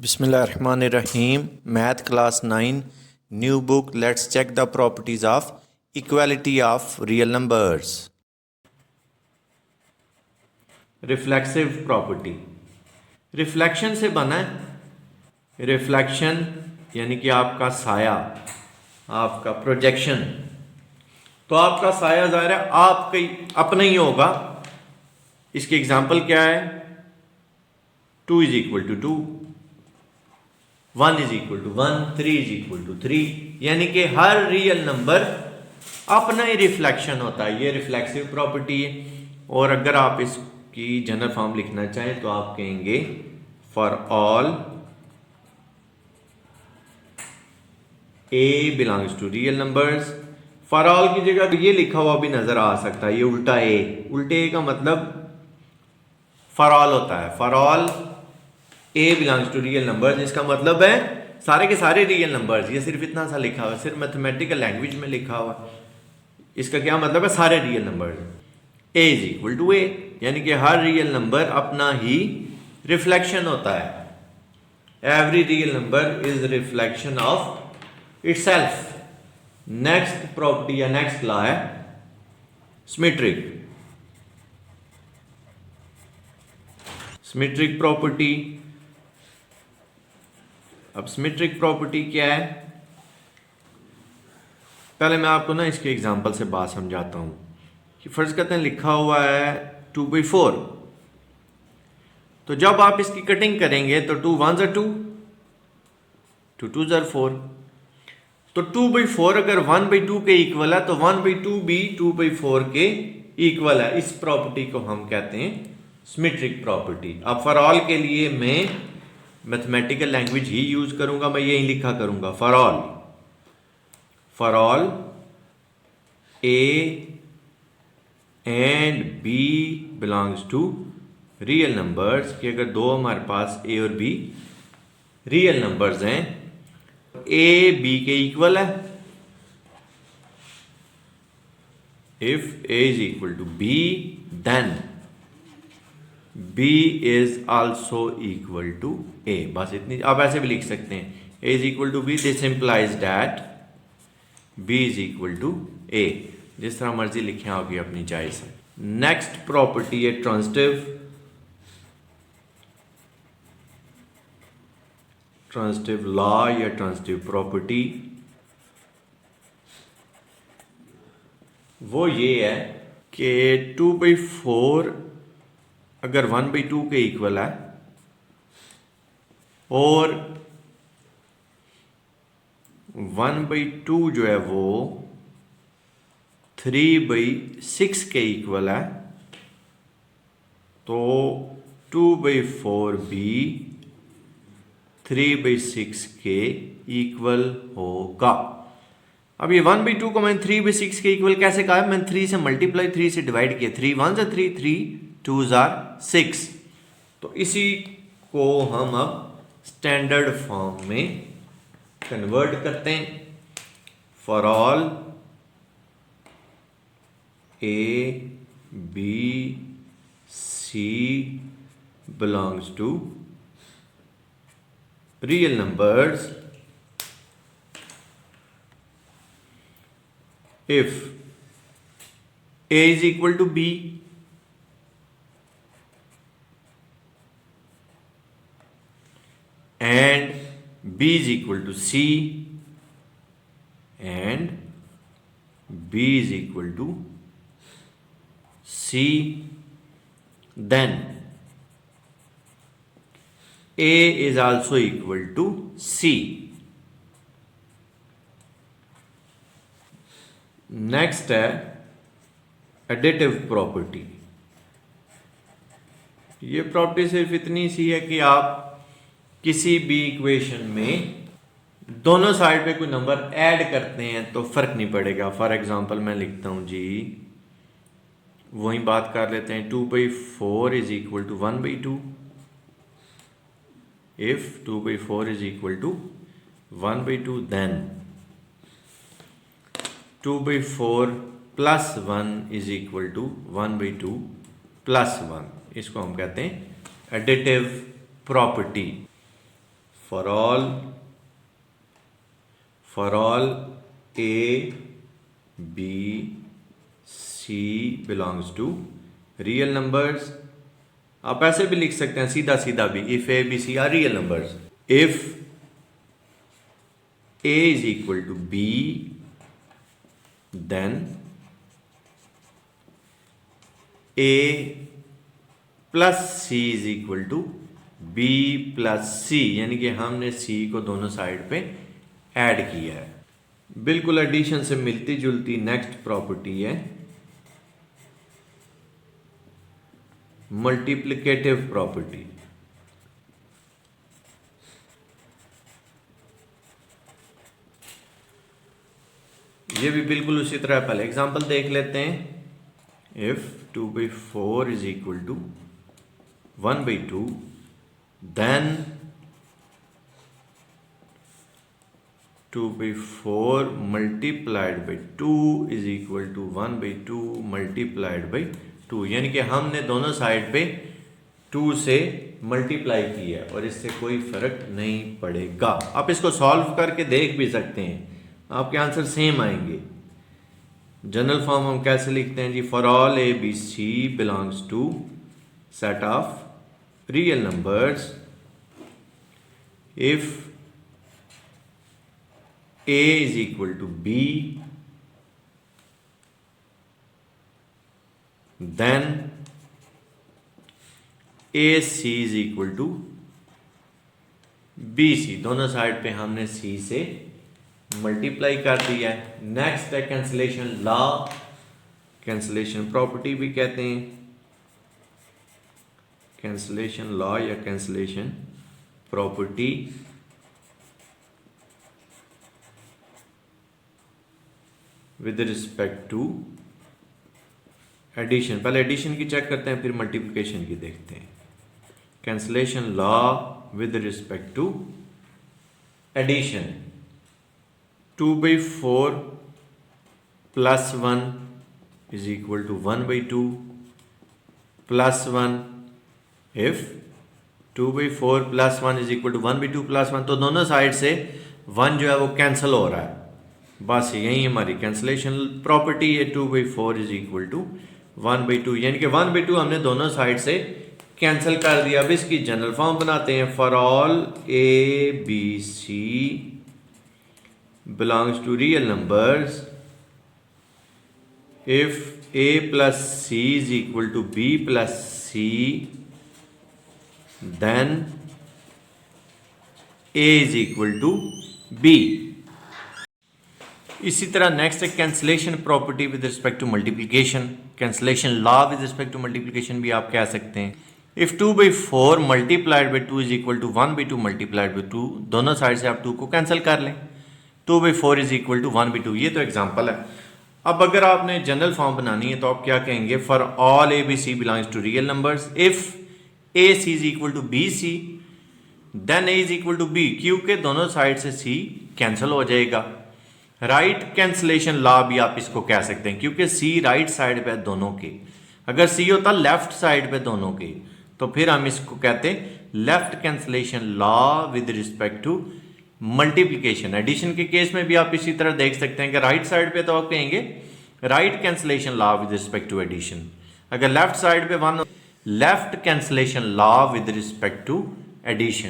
Bismillahirrahmanirrahim. Math class 9 new book. Let's check the properties of equality of real numbers. Reflexive property. Reflection से बना है। Reflection यानी कि आपका साया, आपका प्रोजेक्शन। तो आपका साया ज़ाहिर है आपका अपना ही होगा। इसकी एग्जांपल क्या है? 2 is equal to 2, 1 is equal to 1, 3 is equal to 3। यानी कि हर रियल नंबर अपना ही रिफ्लेक्शन होता है। ये रिफ्लेक्सिव प्रॉपर्टी है। और अगर आप इसकी जनरल फॉर्म लिखना चाहें तो आप कहेंगे for all A belongs to real numbers. For all की जगह ये लिखा हुआ भी नजर आ सकता है, ये उल्टा ए। उल्टे ए का मतलब फॉर ऑल होता है। For all A belongs to real numbers, इसका मतलब है सारे के सारे रियल नंबर्स। ये सिर्फ इतना सा लिखा हुआ है, सिर्फ मैथमेटिकल लैंग्वेज में लिखा हुआ है। इसका क्या मतलब है? सारे real numbers. A is equal to A, यानी कि हर रियल नंबर अपना ही रिफ्लेक्शन होता है। Every real number is reflection of itself. Next property या नेक्स्ट लॉ है सिमेट्रिक। Symmetric property. अब सिमेट्रिक प्रॉपर्टी क्या है? पहले मैं आपको ना इसके एग्जांपल से बात समझाता हूं कि फर्ज करते हैं लिखा हुआ है 2/4। तो जब आप इसकी कटिंग करेंगे तो 2 1s are 2, 2 2s are 4। तो 2/4 अगर 1/2 के इक्वल है तो 1/2 भी 2/4 के इक्वल है। इस प्रॉपर्टी को हम कहते हैं सिमेट्रिक प्रॉपर्टी। अब फॉर ऑल के लिए मैं मैथमेटिकल लैंग्वेज ही यूज करूंगा, मैं यही लिखा करूंगा for all A and B belongs to real numbers. कि अगर दो हमारे पास ए और बी रियल नंबर्स हैं, ए बी के इक्वल है। If A is equal to B then B is also equal to A। बस इतनी। आप ऐसे भी लिख सकते हैं A is equal to B, this implies that B is equal to A। जिस तरह मर्जी लिखें आपकी अपनी चॉइस है। नेक्स्ट प्रॉपर्टी है ट्रांजिटिव लॉ या ट्रांजिटिव प्रॉपर्टी। वो ये है कि 2/4 अगर 1/2 के इक्वल है और 1/2 जो है वो 3/6 के इक्वल है, तो 2/4 भी 3/6 के इक्वल होगा। अब ये 1/2 को मैंने 3/6 के इक्वल कैसे कहा है? मैंने 3 से मल्टीप्लाई 3 से डिवाइड किया। 3 1s are 3, 3 2s are 6। तो इसी को हम अब स्टैंडर्ड फॉर्म में कन्वर्ट करते हैं। For all A B C belongs to real numbers if A is equal to B and B is equal to C and B is equal to C, then A is also equal to C। Next है additive property. ये property सिर्फ इतनी सी है कि आप किसी भी equation में दोनों साइड पे कोई नंबर ऐड करते हैं तो फर्क नहीं पड़ेगा। फॉर एग्जांपल मैं लिखता हूं जी, वही बात कर लेते हैं। 2/4 is equal to 1/2। If 2/4 is equal to 1/2 then 2/4 plus 1 is equal to 1/2 plus 1। इसको हम कहते हैं additive property. for all a b c belongs to real numbers, आप ऐसे भी लिख सकते हैं सीधा सीधा भी, if a b c are real numbers, if a is equal to b then a plus c is equal to b plus c, यानी कि हमने c को दोनों साइड पे ऐड किया है। बिल्कुल एडिशन से मिलती जुलती नेक्स्ट प्रॉपर्टी है मल्टीप्लिकेटिव प्रॉपर्टी। ये भी बिल्कुल उसी तरह, पहले एग्जांपल देख लेते हैं। If 2/4 is equal to 1/2 then 2/4 multiplied by 2 is equal to 1/2 multiplied by 2, यानी कि हमने दोनों साइड पे 2 से मल्टीप्लाई किया और इससे कोई फर्क नहीं पड़ेगा। आप इसको सॉल्व करके देख भी सकते हैं, आपके आंसर सेम आएंगे। जनरल फॉर्म हम कैसे लिखते हैं जी, for all A B C belongs to set of real numbers if a is equal to b then ac is equal to bc, दोनों साइड पे हमने c से मल्टीप्लाई कर दिया है। नेक्स्ट है कैंसलेशन लॉ, कैंसलेशन प्रॉपर्टी भी कहते हैं, कैंसलेशन लॉ या cancellation property. With respect to addition, पहले एडिशन की चेक करते हैं फिर मल्टीप्लिकेशन की देखते हैं। Cancellation law with respect to addition, 2/4 plus 1 is equal to 1/2 plus 1, if 2/4 plus 1 is equal to 1/2 plus 1, तो दोनों साइड से 1 जो है वो कैंसिल हो रहा है। बस यही हमारी कैंसलेशन प्रॉपर्टी है, 2/4 इज इक्वल टू 1/2, यानी कि 1/2 हमने दोनों साइड से कैंसिल कर दिया। अब इसकी जनरल फॉर्म बनाते हैं, for all A B C belongs to real numbers if a plus c is equal to b plus c then a is equal to b। इसी तरह नेक्स्ट है cancellation property with respect to multiplication, cancellation law with respect to multiplication भी आप कह सकते हैं। If 2/4 multiplied by 2 is equal to 1/2 multiplied by 2, दोनों side से आप 2 को कैंसिल कर लें, 2/4 इज इक्वल टू 1/2। ये तो एग्जाम्पल है। अब अगर आपने जनरल फॉर्म बनानी है तो आप क्या कहेंगे, for all A B C belongs to real numbers if A C is equal to B C then A is equal to B, क्योंकि दोनों साइड से सी कैंसिल हो जाएगा। राइट कैंसलेशन लॉ भी आप इसको कह सकते हैं, क्योंकि सी राइट साइड पे दोनों के, अगर सी होता लेफ्ट साइड पे दोनों के तो फिर हम इसको कहते हैं left cancellation law with respect to multiplication. Addition के केस में भी आप इसी तरह देख सकते हैं कि राइट साइड पे तो आप कहेंगे right cancellation law with respect to addition, अगर लेफ्ट साइड पे 1 left cancellation law with respect to addition.